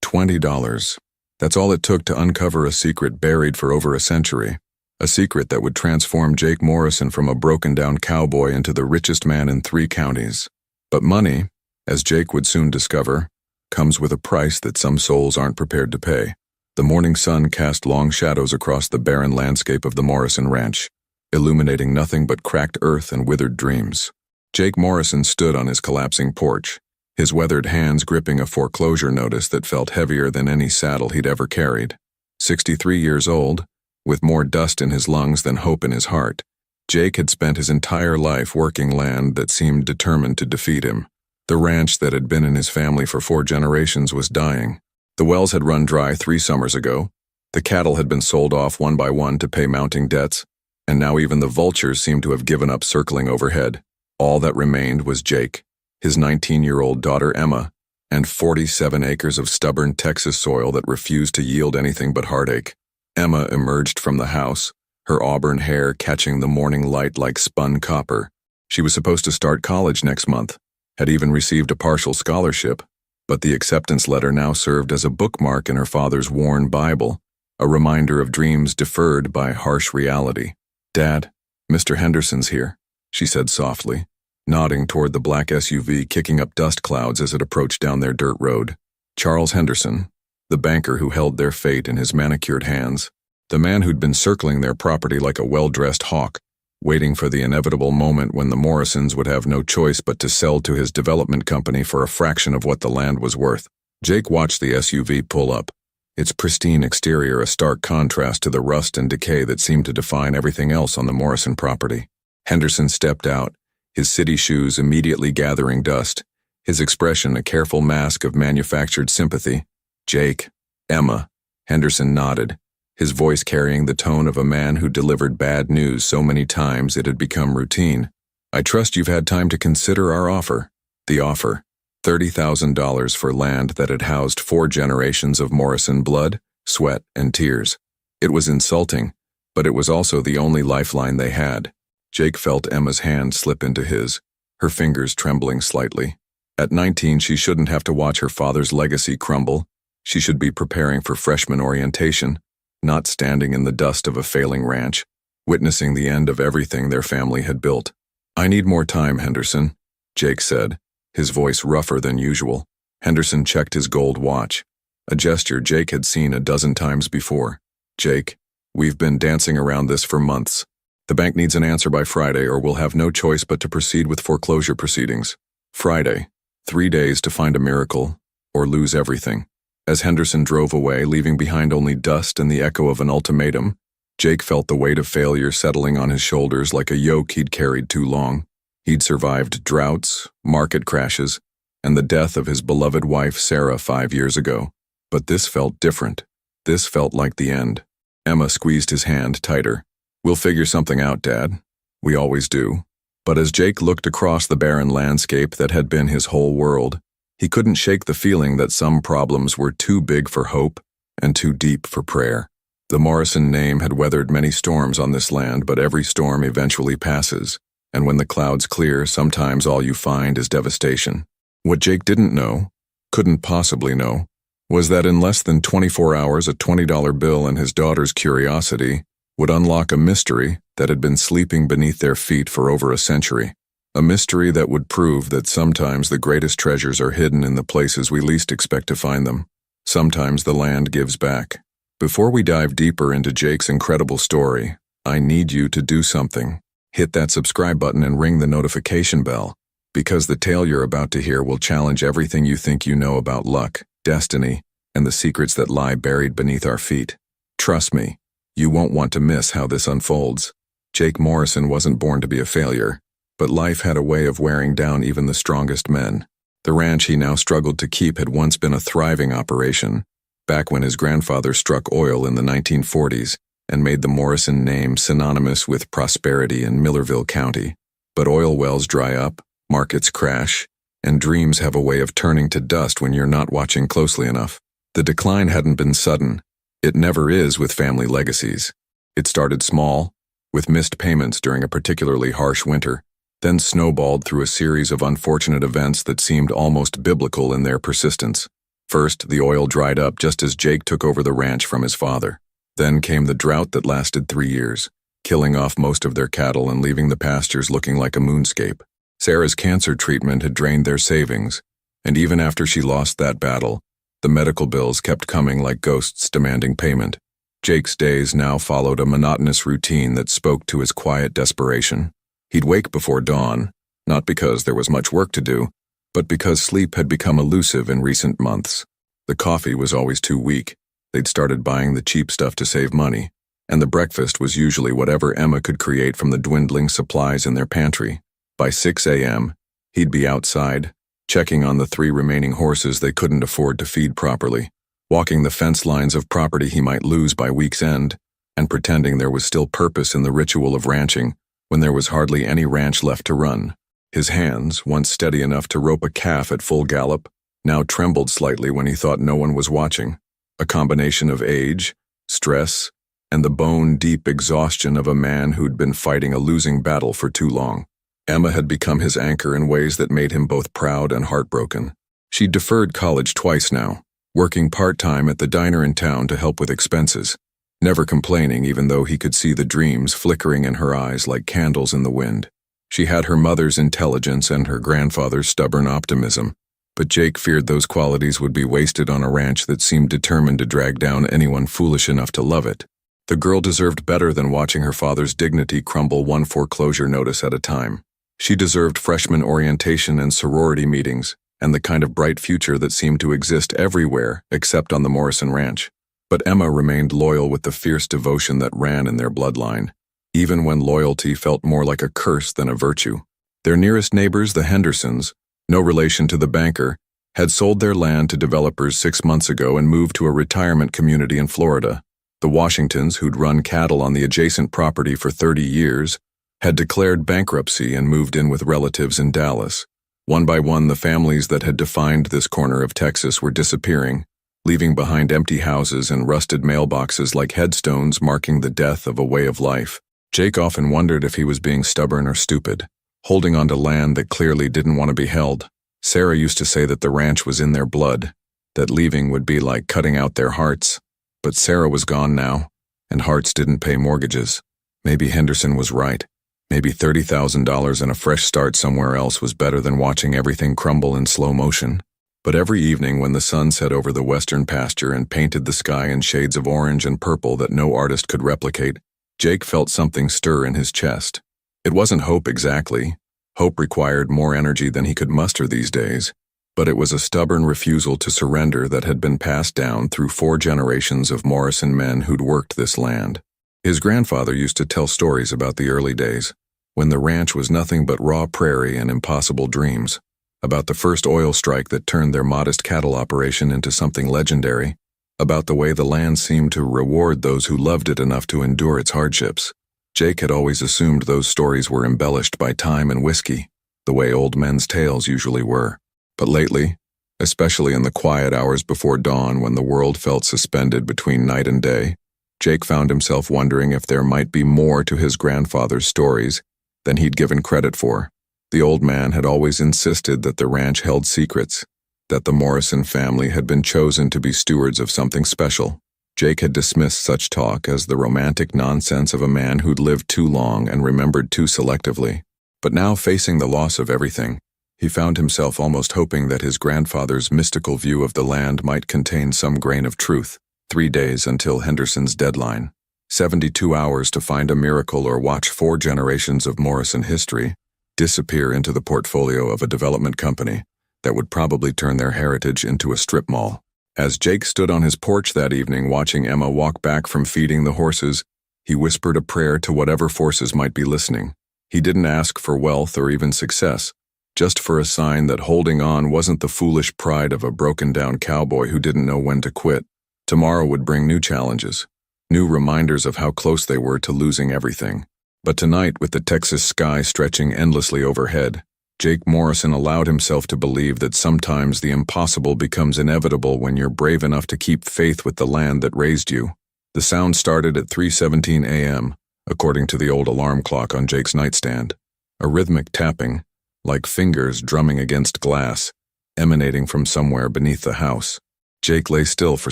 $20. That's all it took to uncover a secret buried for over a century. A secret that would transform Jake Morrison from a broken-down cowboy into the richest man in 3 counties. But money, as Jake would soon discover, comes with a price that some souls aren't prepared to pay. The morning sun cast long shadows across the barren landscape of the Morrison ranch, illuminating nothing but cracked earth and withered dreams. Jake Morrison stood on his collapsing porch, his weathered hands gripping a foreclosure notice that felt heavier than any saddle he'd ever carried. 63 years old, with more dust in his lungs than hope in his heart, Jake had spent his entire life working land that seemed determined to defeat him. The ranch that had been in his family for 4 generations was dying. The wells had run dry 3 summers ago. The cattle had been sold off one by one to pay mounting debts, and now even the vultures seemed to have given up circling overhead. All that remained was Jake, his 19-year-old daughter Emma, and 47 acres of stubborn Texas soil that refused to yield anything but heartache. Emma emerged from the house, her auburn hair catching the morning light like spun copper. She was supposed to start college next month, had even received a partial scholarship, but the acceptance letter now served as a bookmark in her father's worn Bible, a reminder of dreams deferred by harsh reality. "Dad, Mr. Henderson's here," she said softly, nodding toward the black SUV kicking up dust clouds as it approached down their dirt road. Charles Henderson, the banker who held their fate in his manicured hands, the man who'd been circling their property like a well-dressed hawk, waiting for the inevitable moment when the Morrisons would have no choice but to sell to his development company for a fraction of what the land was worth. Jake watched the SUV pull up, its pristine exterior a stark contrast to the rust and decay that seemed to define everything else on the Morrison property. Henderson stepped out, his city shoes immediately gathering dust, his expression a careful mask of manufactured sympathy. "Jake, Emma," Henderson nodded, his voice carrying the tone of a man who delivered bad news so many times it had become routine. "I trust you've had time to consider our offer." The offer, $30,000 for land that had housed 4 generations of Morrison blood, sweat, and tears. It was insulting, but it was also the only lifeline they had. Jake felt Emma's hand slip into his, her fingers trembling slightly. At 19, she shouldn't have to watch her father's legacy crumble. She should be preparing for freshman orientation, not standing in the dust of a failing ranch, witnessing the end of everything their family had built. "I need more time, Henderson," Jake said, his voice rougher than usual. Henderson checked his gold watch, a gesture Jake had seen a dozen times before. "Jake, we've been dancing around this for months. The bank needs an answer by Friday or we'll have no choice but to proceed with foreclosure proceedings. Friday, 3 days to find a miracle, or lose everything." As Henderson drove away, leaving behind only dust and the echo of an ultimatum, Jake felt the weight of failure settling on his shoulders like a yoke he'd carried too long. He'd survived droughts, market crashes, and the death of his beloved wife Sarah 5 years ago. But this felt different. This felt like the end. Emma squeezed his hand tighter. "We'll figure something out, Dad. We always do." But as Jake looked across the barren landscape that had been his whole world, he couldn't shake the feeling that some problems were too big for hope and too deep for prayer. The Morrison name had weathered many storms on this land, but every storm eventually passes, and when the clouds clear, sometimes all you find is devastation. What Jake didn't know, couldn't possibly know, was that in less than 24 hours a $20 bill and his daughter's curiosity would unlock a mystery that had been sleeping beneath their feet for over a century. A mystery that would prove that sometimes the greatest treasures are hidden in the places we least expect to find them. Sometimes the land gives back. Before we dive deeper into Jake's incredible story, I need you to do something. Hit that subscribe button and ring the notification bell, because the tale you're about to hear will challenge everything you think you know about luck, destiny, and the secrets that lie buried beneath our feet. Trust me, you won't want to miss how this unfolds. Jake Morrison wasn't born to be a failure, but life had a way of wearing down even the strongest men. The ranch he now struggled to keep had once been a thriving operation, back when his grandfather struck oil in the 1940s and made the Morrison name synonymous with prosperity in Millerville County. But oil wells dry up, markets crash, and dreams have a way of turning to dust when you're not watching closely enough. The decline hadn't been sudden. It never is with family legacies. It started small, with missed payments during a particularly harsh winter, then snowballed through a series of unfortunate events that seemed almost biblical in their persistence. First, the oil dried up just as Jake took over the ranch from his father. Then came the drought that lasted 3 years, killing off most of their cattle and leaving the pastures looking like a moonscape. Sarah's cancer treatment had drained their savings, and even after she lost that battle, the medical bills kept coming like ghosts demanding payment. Jake's days now followed a monotonous routine that spoke to his quiet desperation. He'd wake before dawn, not because there was much work to do, but because sleep had become elusive in recent months. The coffee was always too weak. They'd started buying the cheap stuff to save money, and the breakfast was usually whatever Emma could create from the dwindling supplies in their pantry. By 6 a.m., he'd be outside, checking on the 3 remaining horses they couldn't afford to feed properly, walking the fence lines of property he might lose by week's end, and pretending there was still purpose in the ritual of ranching when there was hardly any ranch left to run. His hands, once steady enough to rope a calf at full gallop, now trembled slightly when he thought no one was watching. A combination of age, stress, and the bone-deep exhaustion of a man who'd been fighting a losing battle for too long. Emma had become his anchor in ways that made him both proud and heartbroken. She'd deferred college twice now, working part-time at the diner in town to help with expenses, never complaining even though he could see the dreams flickering in her eyes like candles in the wind. She had her mother's intelligence and her grandfather's stubborn optimism, but Jake feared those qualities would be wasted on a ranch that seemed determined to drag down anyone foolish enough to love it. The girl deserved better than watching her father's dignity crumble one foreclosure notice at a time. She deserved freshman orientation and sorority meetings, and the kind of bright future that seemed to exist everywhere except on the Morrison Ranch. But Emma remained loyal with the fierce devotion that ran in their bloodline, even when loyalty felt more like a curse than a virtue. Their nearest neighbors, the Hendersons, no relation to the banker, had sold their land to developers 6 months ago and moved to a retirement community in Florida. The Washingtons, who'd run cattle on the adjacent property for 30 years, had declared bankruptcy and moved in with relatives in Dallas. One by one, the families that had defined this corner of Texas were disappearing, leaving behind empty houses and rusted mailboxes like headstones marking the death of a way of life. Jake often wondered if he was being stubborn or stupid, holding on to land that clearly didn't want to be held. Sarah used to say that the ranch was in their blood, that leaving would be like cutting out their hearts. But Sarah was gone now, and hearts didn't pay mortgages. Maybe Henderson was right. Maybe $30,000 and a fresh start somewhere else was better than watching everything crumble in slow motion. But every evening when the sun set over the western pasture and painted the sky in shades of orange and purple that no artist could replicate, Jake felt something stir in his chest. It wasn't hope exactly. Hope required more energy than he could muster these days. But it was a stubborn refusal to surrender that had been passed down through 4 generations of Morrison men who'd worked this land. His grandfather used to tell stories about the early days, when the ranch was nothing but raw prairie and impossible dreams, about the first oil strike that turned their modest cattle operation into something legendary, about the way the land seemed to reward those who loved it enough to endure its hardships. Jake had always assumed those stories were embellished by time and whiskey, the way old men's tales usually were. But lately, especially in the quiet hours before dawn when the world felt suspended between night and day, Jake found himself wondering if there might be more to his grandfather's stories than he'd given credit for. The old man had always insisted that the ranch held secrets, that the Morrison family had been chosen to be stewards of something special. Jake had dismissed such talk as the romantic nonsense of a man who'd lived too long and remembered too selectively. But now, facing the loss of everything, he found himself almost hoping that his grandfather's mystical view of the land might contain some grain of truth. 3 days until Henderson's deadline. 72 hours to find a miracle or watch 4 generations of Morrison history disappear into the portfolio of a development company that would probably turn their heritage into a strip mall. As Jake stood on his porch that evening watching Emma walk back from feeding the horses, he whispered a prayer to whatever forces might be listening. He didn't ask for wealth or even success, just for a sign that holding on wasn't the foolish pride of a broken-down cowboy who didn't know when to quit. Tomorrow would bring new challenges, new reminders of how close they were to losing everything. But tonight, with the Texas sky stretching endlessly overhead, Jake Morrison allowed himself to believe that sometimes the impossible becomes inevitable when you're brave enough to keep faith with the land that raised you. The sound started at 3:17 a.m., according to the old alarm clock on Jake's nightstand, a rhythmic tapping, like fingers drumming against glass, emanating from somewhere beneath the house. Jake lay still for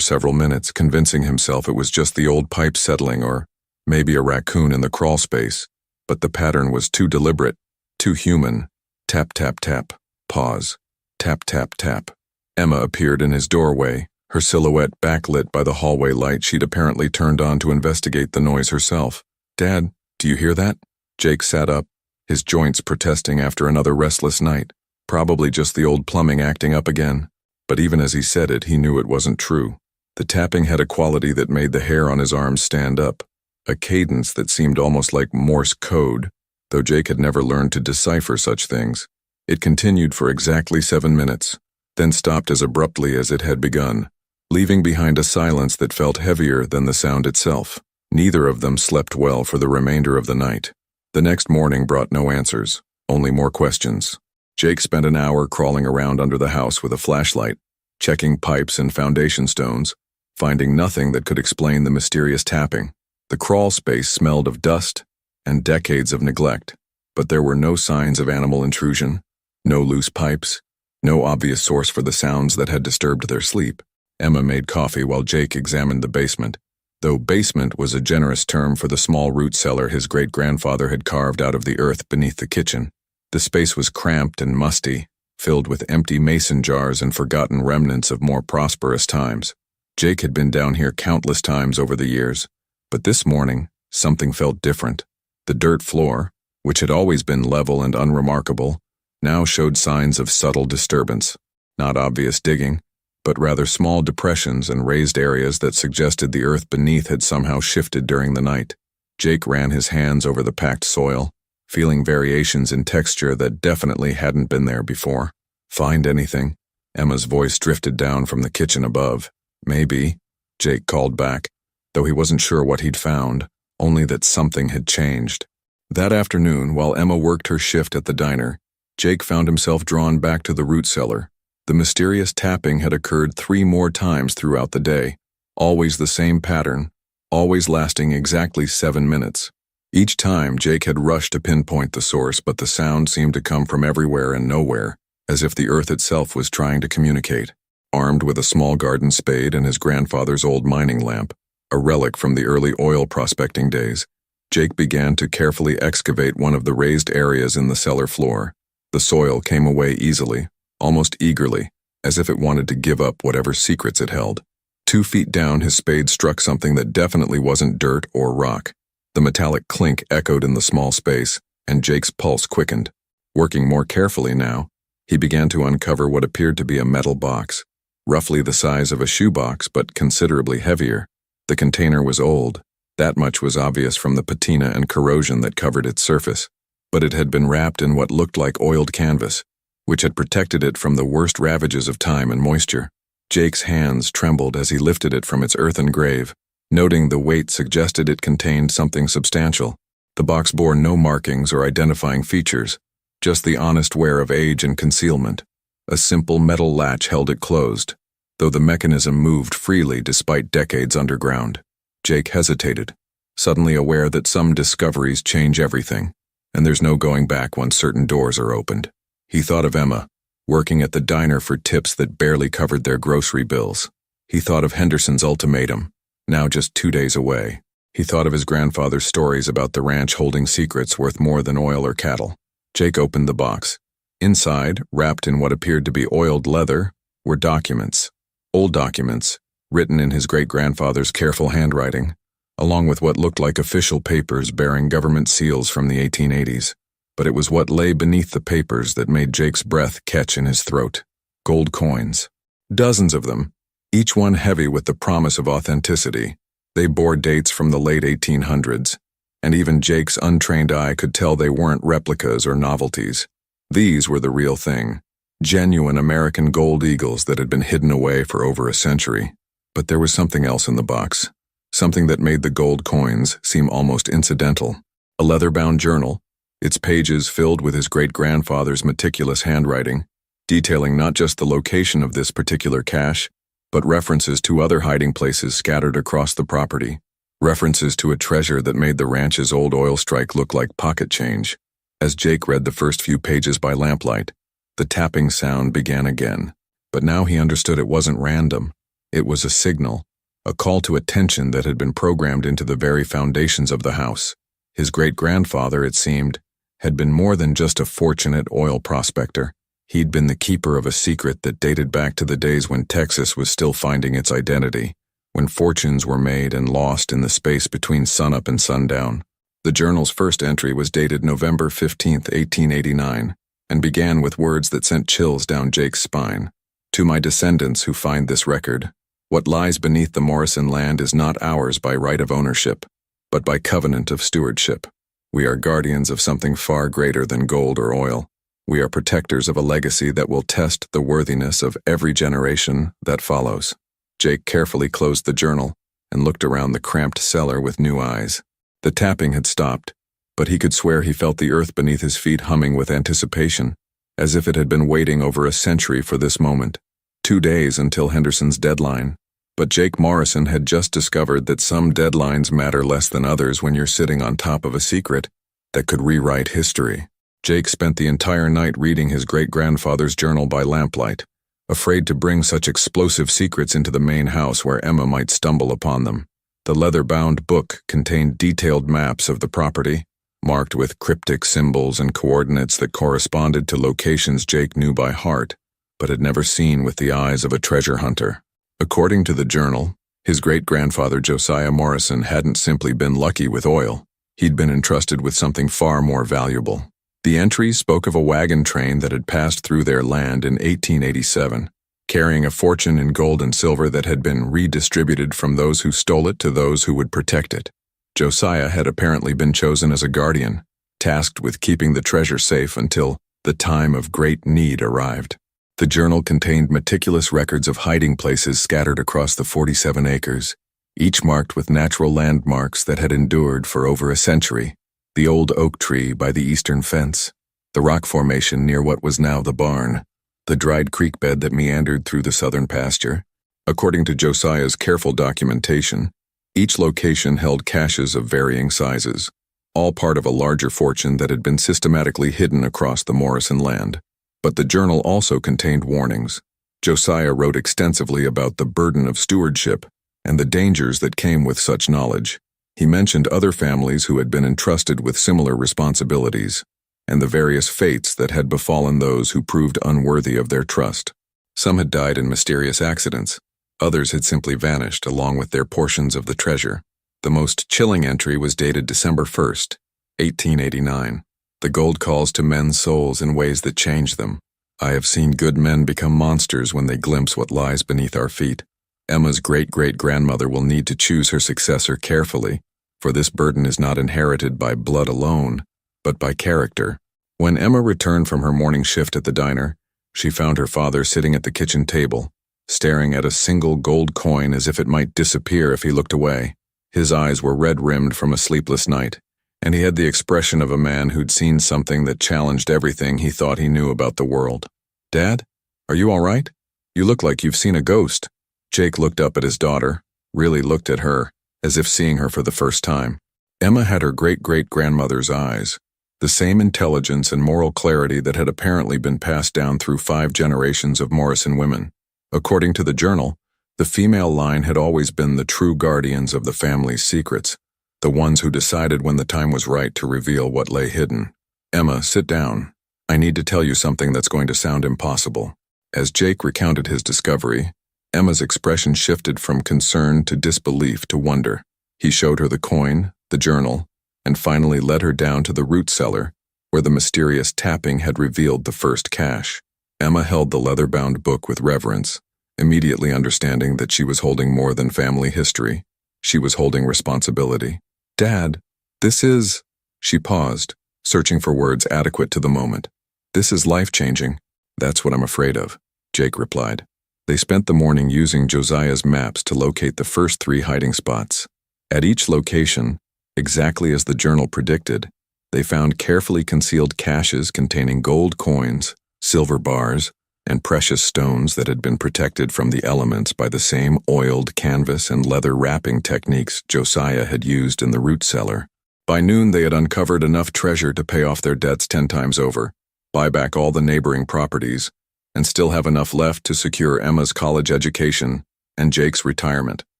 several minutes, convincing himself it was just the old pipe settling or maybe a raccoon in the crawl space. But the pattern was too deliberate, too human. Tap, tap, tap. Pause. Tap, tap, tap. Emma appeared in his doorway, her silhouette backlit by the hallway light she'd apparently turned on to investigate the noise herself. "Dad, do you hear that?" Jake sat up, his joints protesting after another restless night. Probably just the old plumbing acting up again. But even as he said it, he knew it wasn't true. The tapping had a quality that made the hair on his arms stand up, a cadence that seemed almost like Morse code, though Jake had never learned to decipher such things. It continued for exactly 7 minutes, then stopped as abruptly as it had begun, leaving behind a silence that felt heavier than the sound itself. Neither of them slept well for the remainder of the night. The next morning brought no answers, only more questions. Jake spent an hour crawling around under the house with a flashlight, checking pipes and foundation stones, finding nothing that could explain the mysterious tapping. The crawl space smelled of dust and decades of neglect, but there were no signs of animal intrusion, no loose pipes, no obvious source for the sounds that had disturbed their sleep. Emma made coffee while Jake examined the basement, though basement was a generous term for the small root cellar his great-grandfather had carved out of the earth beneath the kitchen. The space was cramped and musty, filled with empty mason jars and forgotten remnants of more prosperous times. Jake had been down here countless times over the years, but this morning, something felt different. The dirt floor, which had always been level and unremarkable, now showed signs of subtle disturbance. Not obvious digging, but rather small depressions and raised areas that suggested the earth beneath had somehow shifted during the night. Jake ran his hands over the packed soil, feeling variations in texture that definitely hadn't been there before. "Find anything?" Emma's voice drifted down from the kitchen above. "Maybe," Jake called back, though he wasn't sure what he'd found, only that something had changed. That afternoon, while Emma worked her shift at the diner, Jake found himself drawn back to the root cellar. The mysterious tapping had occurred 3 more times throughout the day, always the same pattern, always lasting exactly 7 minutes. Each time, Jake had rushed to pinpoint the source, but the sound seemed to come from everywhere and nowhere, as if the earth itself was trying to communicate. Armed with a small garden spade and his grandfather's old mining lamp, a relic from the early oil prospecting days, Jake began to carefully excavate one of the raised areas in the cellar floor. The soil came away easily, almost eagerly, as if it wanted to give up whatever secrets it held. 2 feet down, his spade struck something that definitely wasn't dirt or rock. The metallic clink echoed in the small space, and Jake's pulse quickened. Working more carefully now, he began to uncover what appeared to be a metal box, roughly the size of a shoebox but considerably heavier. The container was old. That much was obvious from the patina and corrosion that covered its surface, but it had been wrapped in what looked like oiled canvas, which had protected it from the worst ravages of time and moisture. Jake's hands trembled as he lifted it from its earthen grave, noting the weight suggested it contained something substantial. The box bore no markings or identifying features, just the honest wear of age and concealment. A simple metal latch held it closed, though the mechanism moved freely despite decades underground. Jake hesitated, suddenly aware that some discoveries change everything, and there's no going back once certain doors are opened. He thought of Emma, working at the diner for tips that barely covered their grocery bills. He thought of Henderson's ultimatum, now just 2 days away. He thought of his grandfather's stories about the ranch holding secrets worth more than oil or cattle. Jake opened the box. Inside, wrapped in what appeared to be oiled leather, were documents. Old documents, written in his great-grandfather's careful handwriting, along with what looked like official papers bearing government seals from the 1880s. But it was what lay beneath the papers that made Jake's breath catch in his throat. Gold coins. Dozens of them, each one heavy with the promise of authenticity. They bore dates from the late 1800s, and even Jake's untrained eye could tell they weren't replicas or novelties. These were the real thing, genuine American gold eagles that had been hidden away for over a century. But there was something else in the box, something that made the gold coins seem almost incidental. A leather-bound journal, its pages filled with his great-grandfather's meticulous handwriting, detailing not just the location of this particular cache, but references to other hiding places scattered across the property, references to a treasure that made the ranch's old oil strike look like pocket change. As Jake read the first few pages by lamplight, the tapping sound began again. But now he understood it wasn't random. It was a signal, a call to attention that had been programmed into the very foundations of the house. His great-grandfather, it seemed, had been more than just a fortunate oil prospector. He'd been the keeper of a secret that dated back to the days when Texas was still finding its identity, when fortunes were made and lost in the space between sunup and sundown. The journal's first entry was dated November 15, 1889, and began with words that sent chills down Jake's spine. To my descendants who find this record, what lies beneath the Morrison land is not ours by right of ownership, but by covenant of stewardship. We are guardians of something far greater than gold or oil. We are protectors of a legacy that will test the worthiness of every generation that follows. Jake carefully closed the journal and looked around the cramped cellar with new eyes. The tapping had stopped, but he could swear he felt the earth beneath his feet humming with anticipation, as if it had been waiting over a century for this moment. 2 days until Henderson's deadline. But Jake Morrison had just discovered that some deadlines matter less than others when you're sitting on top of a secret that could rewrite history. Jake spent the entire night reading his great-grandfather's journal by lamplight, afraid to bring such explosive secrets into the main house where Emma might stumble upon them. The leather-bound book contained detailed maps of the property, marked with cryptic symbols and coordinates that corresponded to locations Jake knew by heart, but had never seen with the eyes of a treasure hunter. According to the journal, his great-grandfather Josiah Morrison hadn't simply been lucky with oil. He'd been entrusted with something far more valuable. The entries spoke of a wagon train that had passed through their land in 1887, carrying a fortune in gold and silver that had been redistributed from those who stole it to those who would protect it. Josiah had apparently been chosen as a guardian, tasked with keeping the treasure safe until the time of great need arrived. The journal contained meticulous records of hiding places scattered across the 47 acres, each marked with natural landmarks that had endured for over a century. The old oak tree by the eastern fence, the rock formation near what was now the barn, the dried creek bed that meandered through the southern pasture. According to Josiah's careful documentation, each location held caches of varying sizes, all part of a larger fortune that had been systematically hidden across the Morrison land. But the journal also contained warnings. Josiah wrote extensively about the burden of stewardship and the dangers that came with such knowledge. He mentioned other families who had been entrusted with similar responsibilities, and the various fates that had befallen those who proved unworthy of their trust. Some had died in mysterious accidents. Others had simply vanished along with their portions of the treasure. The most chilling entry was dated December 1st, 1889. The gold calls to men's souls in ways that change them. I have seen good men become monsters when they glimpse what lies beneath our feet. Emma's great-great-grandmother will need to choose her successor carefully, for this burden is not inherited by blood alone, but by character. When Emma returned from her morning shift at the diner, she found her father sitting at the kitchen table, staring at a single gold coin as if it might disappear if he looked away. His eyes were red-rimmed from a sleepless night, and he had the expression of a man who'd seen something that challenged everything he thought he knew about the world. "Dad, are you all right? You look like you've seen a ghost." Jake looked up at his daughter, really looked at her, as if seeing her for the first time. Emma had her great-great-grandmother's eyes, the same intelligence and moral clarity that had apparently been passed down through 5 generations of Morrison women. According to the journal, the female line had always been the true guardians of the family's secrets, the ones who decided when the time was right to reveal what lay hidden. "Emma, sit down. I need to tell you something that's going to sound impossible." As Jake recounted his discovery, Emma's expression shifted from concern to disbelief to wonder. He showed her the coin, the journal, and finally led her down to the root cellar, where the mysterious tapping had revealed the first cache. Emma held the leather-bound book with reverence, immediately understanding that she was holding more than family history. She was holding responsibility. "Dad, this is..." She paused, searching for words adequate to the moment. "This is life-changing." "That's what I'm afraid of," Jake replied. They spent the morning using Josiah's maps to locate the first 3 hiding spots. At each location, exactly as the journal predicted, they found carefully concealed caches containing gold coins, silver bars, and precious stones that had been protected from the elements by the same oiled canvas and leather wrapping techniques Josiah had used in the root cellar. By noon they had uncovered enough treasure to pay off their debts 10 times over, buy back all the neighboring properties, and still have enough left to secure Emma's college education and Jake's retirement.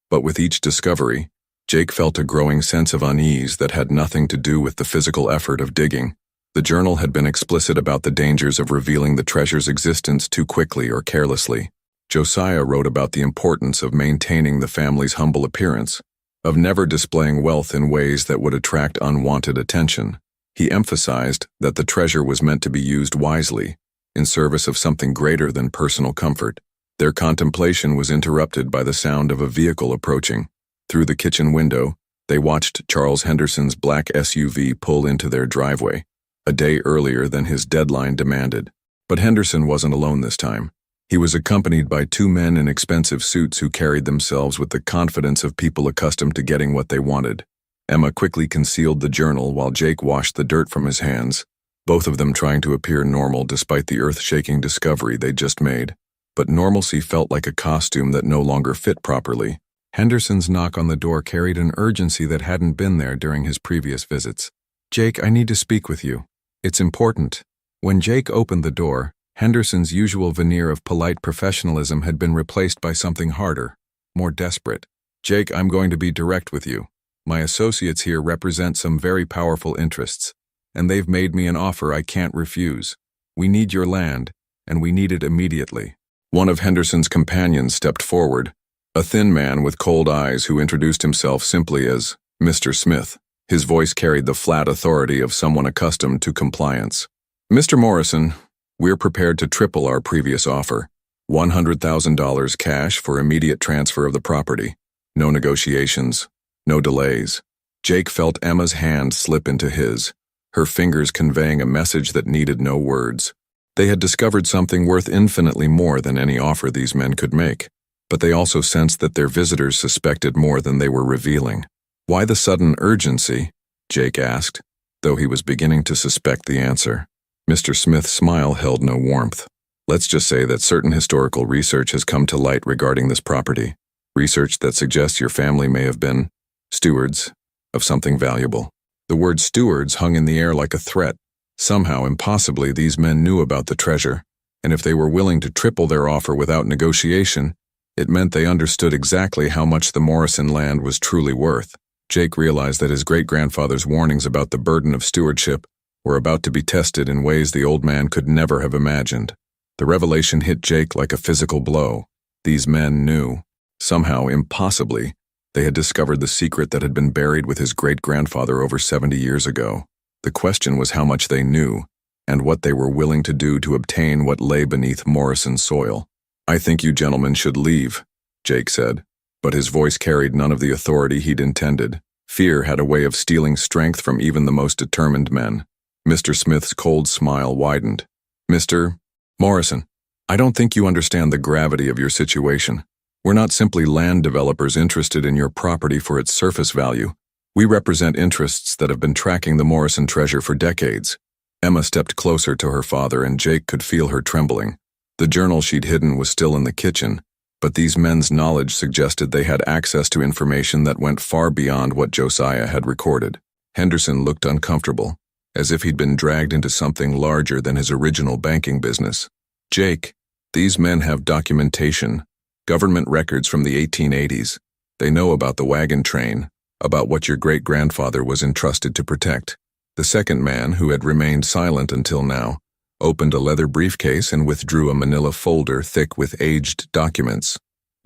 But with each discovery, Jake felt a growing sense of unease that had nothing to do with the physical effort of digging. The journal had been explicit about the dangers of revealing the treasure's existence too quickly or carelessly. Josiah wrote about the importance of maintaining the family's humble appearance, of never displaying wealth in ways that would attract unwanted attention. He emphasized that the treasure was meant to be used wisely, in service of something greater than personal comfort. Their contemplation was interrupted by the sound of a vehicle approaching. Through the kitchen window, they watched Charles Henderson's black SUV pull into their driveway, a day earlier than his deadline demanded. But Henderson wasn't alone this time. He was accompanied by two men in expensive suits who carried themselves with the confidence of people accustomed to getting what they wanted. Emma quickly concealed the journal while Jake washed the dirt from his hands, both of them trying to appear normal despite the earth-shaking discovery they'd just made. But normalcy felt like a costume that no longer fit properly. Henderson's knock on the door carried an urgency that hadn't been there during his previous visits. "Jake, I need to speak with you. It's important." When Jake opened the door, Henderson's usual veneer of polite professionalism had been replaced by something harder, more desperate. "Jake, I'm going to be direct with you. My associates here represent some very powerful interests, and they've made me an offer I can't refuse. We need your land, and we need it immediately." One of Henderson's companions stepped forward, a thin man with cold eyes who introduced himself simply as Mr. Smith. His voice carried the flat authority of someone accustomed to compliance. "Mr. Morrison, we're prepared to triple our previous offer. $100,000 cash for immediate transfer of the property. No negotiations, no delays." Jake felt Emma's hand slip into his, her fingers conveying a message that needed no words. They had discovered something worth infinitely more than any offer these men could make, but they also sensed that their visitors suspected more than they were revealing. "Why the sudden urgency?" Jake asked, though he was beginning to suspect the answer. Mr. Smith's smile held no warmth. "Let's just say that certain historical research has come to light regarding this property, research that suggests your family may have been stewards of something valuable." The word stewards hung in the air like a threat. Somehow, impossibly, these men knew about the treasure, and if they were willing to triple their offer without negotiation, it meant they understood exactly how much the Morrison land was truly worth. Jake realized that his great-grandfather's warnings about the burden of stewardship were about to be tested in ways the old man could never have imagined. The revelation hit Jake like a physical blow. These men knew. Somehow, impossibly, they had discovered the secret that had been buried with his great-grandfather over 70 years ago. The question was how much they knew, and what they were willing to do to obtain what lay beneath Morrison's soil. "I think you gentlemen should leave," Jake said, but his voice carried none of the authority he'd intended. Fear had a way of stealing strength from even the most determined men. Mr. Smith's cold smile widened. "Mr. Morrison, I don't think you understand the gravity of your situation. We're not simply land developers interested in your property for its surface value. We represent interests that have been tracking the Morrison treasure for decades." Emma stepped closer to her father, and Jake could feel her trembling. The journal she'd hidden was still in the kitchen, but these men's knowledge suggested they had access to information that went far beyond what Josiah had recorded. Henderson looked uncomfortable, as if he'd been dragged into something larger than his original banking business. "Jake, these men have documentation, government records from the 1880s. They know about the wagon train, about what your great-grandfather was entrusted to protect." The second man, who had remained silent until now, opened a leather briefcase and withdrew a manila folder thick with aged documents.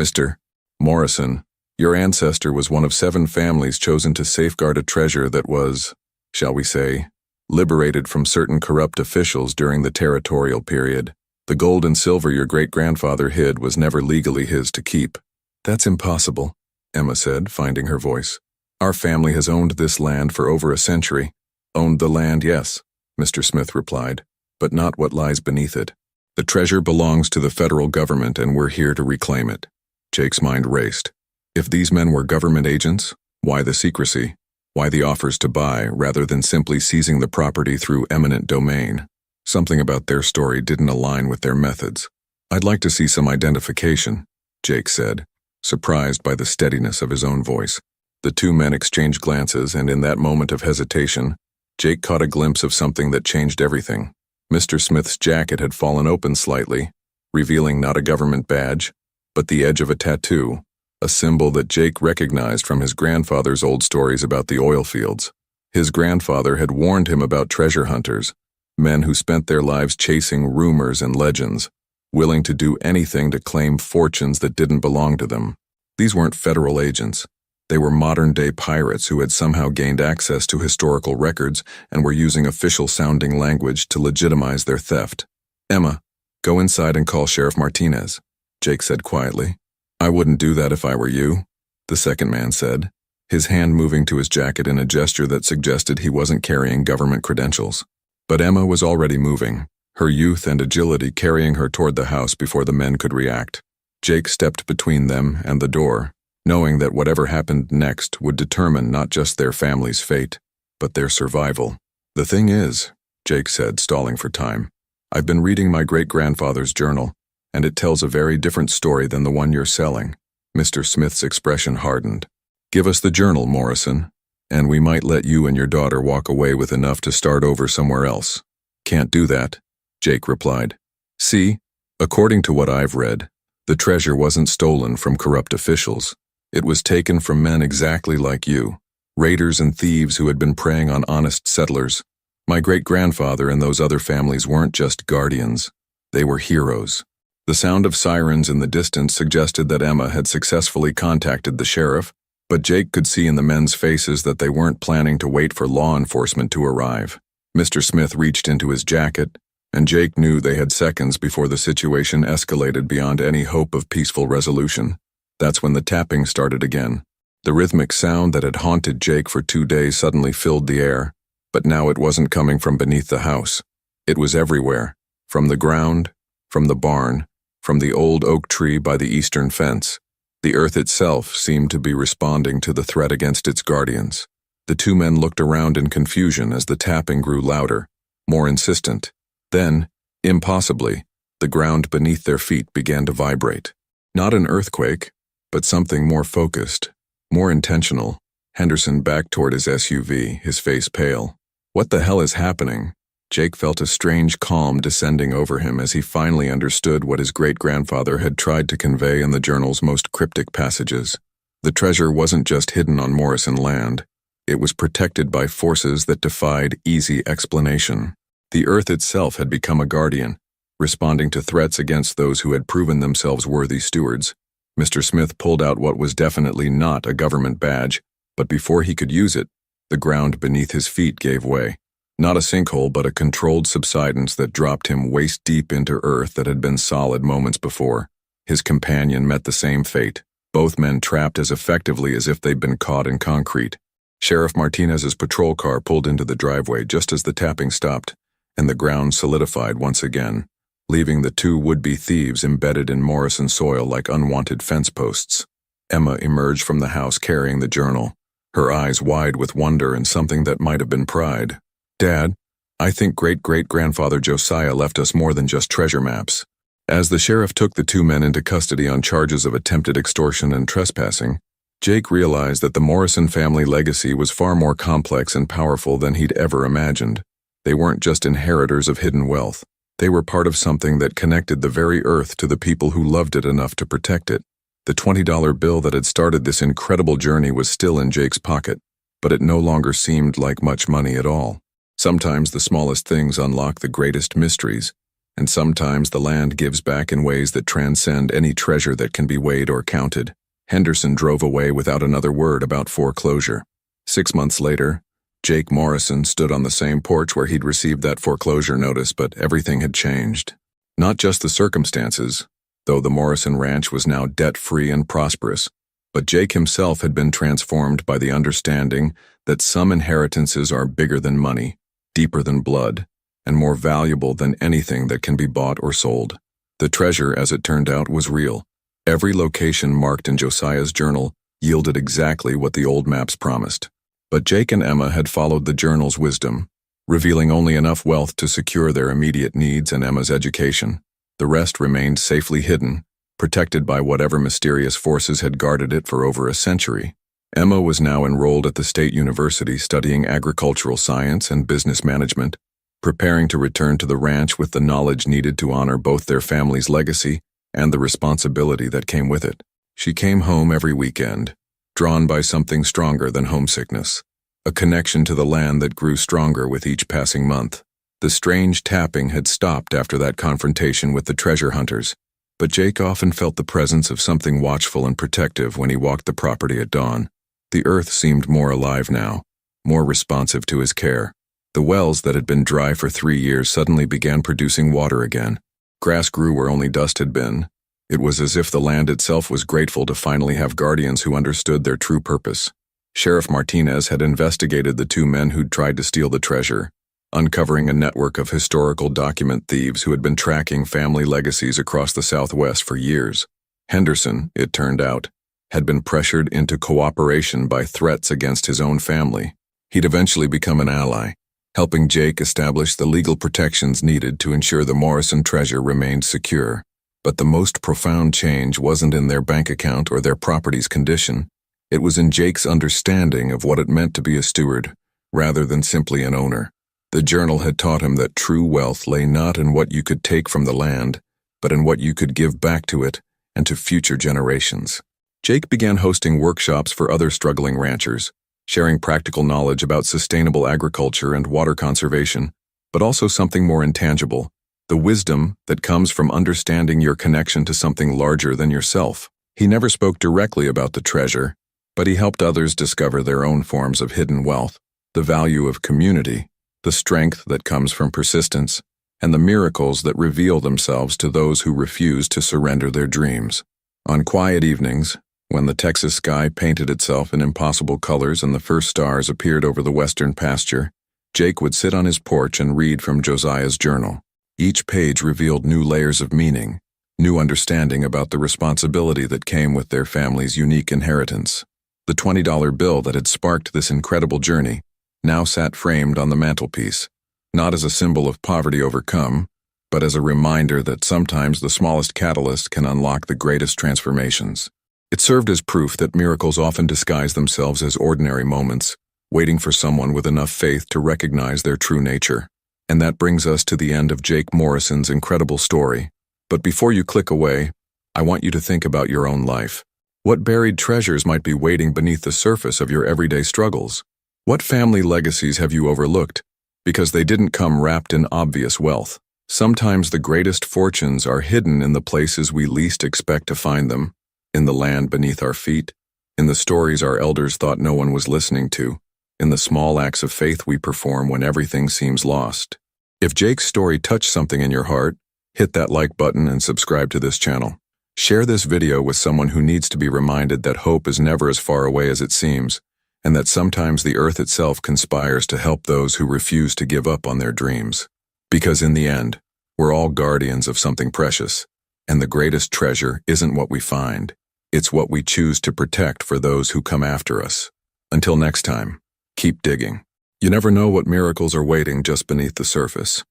"Mr. Morrison, your ancestor was one of 7 families chosen to safeguard a treasure that was, shall we say, liberated from certain corrupt officials during the territorial period. The gold and silver your great-grandfather hid was never legally his to keep." "That's impossible," Emma said, finding her voice. "Our family has owned this land for over a century." "Owned the land, yes," Mr. Smith replied, "but not what lies beneath it. The treasure belongs to the federal government, and we're here to reclaim it." Jake's mind raced. If these men were government agents, why the secrecy? Why the offers to buy, rather than simply seizing the property through eminent domain? Something about their story didn't align with their methods. "I'd like to see some identification," Jake said, surprised by the steadiness of his own voice. The two men exchanged glances, and in that moment of hesitation, Jake caught a glimpse of something that changed everything. Mr. Smith's jacket had fallen open slightly, revealing not a government badge, but the edge of a tattoo, a symbol that Jake recognized from his grandfather's old stories about the oil fields. His grandfather had warned him about treasure hunters, men who spent their lives chasing rumors and legends, willing to do anything to claim fortunes that didn't belong to them. These weren't federal agents. They were modern-day pirates who had somehow gained access to historical records and were using official-sounding language to legitimize their theft. "Emma, go inside and call Sheriff Martinez," Jake said quietly. "I wouldn't do that if I were you," the second man said, his hand moving to his jacket in a gesture that suggested he wasn't carrying government credentials. But Emma was already moving, her youth and agility carrying her toward the house before the men could react. Jake stepped between them and the door, knowing that whatever happened next would determine not just their family's fate, but their survival. "The thing is," Jake said, stalling for time, "I've been reading my great-grandfather's journal, and it tells a very different story than the one you're selling." Mr. Smith's expression hardened. "Give us the journal, Morrison, and we might let you and your daughter walk away with enough to start over somewhere else." "Can't do that," Jake replied. "See, according to what I've read, the treasure wasn't stolen from corrupt officials. It was taken from men exactly like you, raiders and thieves who had been preying on honest settlers. My great-grandfather and those other families weren't just guardians. They were heroes." The sound of sirens in the distance suggested that Emma had successfully contacted the sheriff, but Jake could see in the men's faces that they weren't planning to wait for law enforcement to arrive. Mr. Smith reached into his jacket, and Jake knew they had seconds before the situation escalated beyond any hope of peaceful resolution. That's when the tapping started again. The rhythmic sound that had haunted Jake for 2 days suddenly filled the air, but now it wasn't coming from beneath the house. It was everywhere, from the ground, from the barn, from the old oak tree by the eastern fence. The earth itself seemed to be responding to the threat against its guardians. The two men looked around in confusion as the tapping grew louder, more insistent. Then, impossibly, the ground beneath their feet began to vibrate. Not an earthquake, but something more focused, more intentional. Henderson backed toward his SUV, his face pale. "What the hell is happening?" Jake felt a strange calm descending over him as he finally understood what his great-grandfather had tried to convey in the journal's most cryptic passages. The treasure wasn't just hidden on Morrison land. It was protected by forces that defied easy explanation. The earth itself had become a guardian, responding to threats against those who had proven themselves worthy stewards. Mr. Smith pulled out what was definitely not a government badge, but before he could use it, the ground beneath his feet gave way. Not a sinkhole, but a controlled subsidence that dropped him waist-deep into earth that had been solid moments before. His companion met the same fate, both men trapped as effectively as if they'd been caught in concrete. Sheriff Martinez's patrol car pulled into the driveway just as the tapping stopped, and the ground solidified once again, leaving the two would-be thieves embedded in Morrison soil like unwanted fence posts. Emma emerged from the house carrying the journal, her eyes wide with wonder and something that might have been pride. "Dad, I think great-great-grandfather Josiah left us more than just treasure maps." As the sheriff took the two men into custody on charges of attempted extortion and trespassing, Jake realized that the Morrison family legacy was far more complex and powerful than he'd ever imagined. They weren't just inheritors of hidden wealth. They were part of something that connected the very earth to the people who loved it enough to protect it. The $20 bill that had started this incredible journey was still in Jake's pocket, but it no longer seemed like much money at all. Sometimes the smallest things unlock the greatest mysteries, and sometimes the land gives back in ways that transcend any treasure that can be weighed or counted. Henderson drove away without another word about foreclosure. 6 months later, Jake Morrison stood on the same porch where he'd received that foreclosure notice, but everything had changed. Not just the circumstances, though the Morrison ranch was now debt-free and prosperous, but Jake himself had been transformed by the understanding that some inheritances are bigger than money, deeper than blood, and more valuable than anything that can be bought or sold. The treasure, as it turned out, was real. Every location marked in Josiah's journal yielded exactly what the old maps promised. But Jake and Emma had followed the journal's wisdom, revealing only enough wealth to secure their immediate needs and Emma's education. The rest remained safely hidden, protected by whatever mysterious forces had guarded it for over a century. Emma was now enrolled at the state university studying agricultural science and business management, preparing to return to the ranch with the knowledge needed to honor both their family's legacy and the responsibility that came with it. She came home every weekend, drawn by something stronger than homesickness, a connection to the land that grew stronger with each passing month. The strange tapping had stopped after that confrontation with the treasure hunters, but Jake often felt the presence of something watchful and protective when he walked the property at dawn. The earth seemed more alive now, more responsive to his care. The wells that had been dry for 3 years suddenly began producing water again. Grass grew where only dust had been. It was as if the land itself was grateful to finally have guardians who understood their true purpose. Sheriff Martinez had investigated the 2 men who'd tried to steal the treasure, uncovering a network of historical document thieves who had been tracking family legacies across the Southwest for years. Henderson, it turned out, had been pressured into cooperation by threats against his own family. He'd eventually become an ally, helping Jake establish the legal protections needed to ensure the Morrison treasure remained secure. But the most profound change wasn't in their bank account or their property's condition. It was in Jake's understanding of what it meant to be a steward, rather than simply an owner. The journal had taught him that true wealth lay not in what you could take from the land, but in what you could give back to it and to future generations. Jake began hosting workshops for other struggling ranchers, sharing practical knowledge about sustainable agriculture and water conservation, but also something more intangible, the wisdom that comes from understanding your connection to something larger than yourself. He never spoke directly about the treasure, but he helped others discover their own forms of hidden wealth, the value of community, the strength that comes from persistence, and the miracles that reveal themselves to those who refuse to surrender their dreams. On quiet evenings, when the Texas sky painted itself in impossible colors and the first stars appeared over the western pasture, Jake would sit on his porch and read from Josiah's journal. Each page revealed new layers of meaning, new understanding about the responsibility that came with their family's unique inheritance. The $20 bill that had sparked this incredible journey now sat framed on the mantelpiece, not as a symbol of poverty overcome, but as a reminder that sometimes the smallest catalyst can unlock the greatest transformations. It served as proof that miracles often disguise themselves as ordinary moments, waiting for someone with enough faith to recognize their true nature. And that brings us to the end of Jake Morrison's incredible story. But before you click away, I want you to think about your own life. What buried treasures might be waiting beneath the surface of your everyday struggles? What family legacies have you overlooked because they didn't come wrapped in obvious wealth? Sometimes the greatest fortunes are hidden in the places we least expect to find them, in the land beneath our feet, in the stories our elders thought no one was listening to, in the small acts of faith we perform when everything seems lost. If Jake's story touched something in your heart, hit that like button and subscribe to this channel. Share this video with someone who needs to be reminded that hope is never as far away as it seems, and that sometimes the earth itself conspires to help those who refuse to give up on their dreams. Because in the end, we're all guardians of something precious, and the greatest treasure isn't what we find, it's what we choose to protect for those who come after us. Until next time, keep digging. You never know what miracles are waiting just beneath the surface.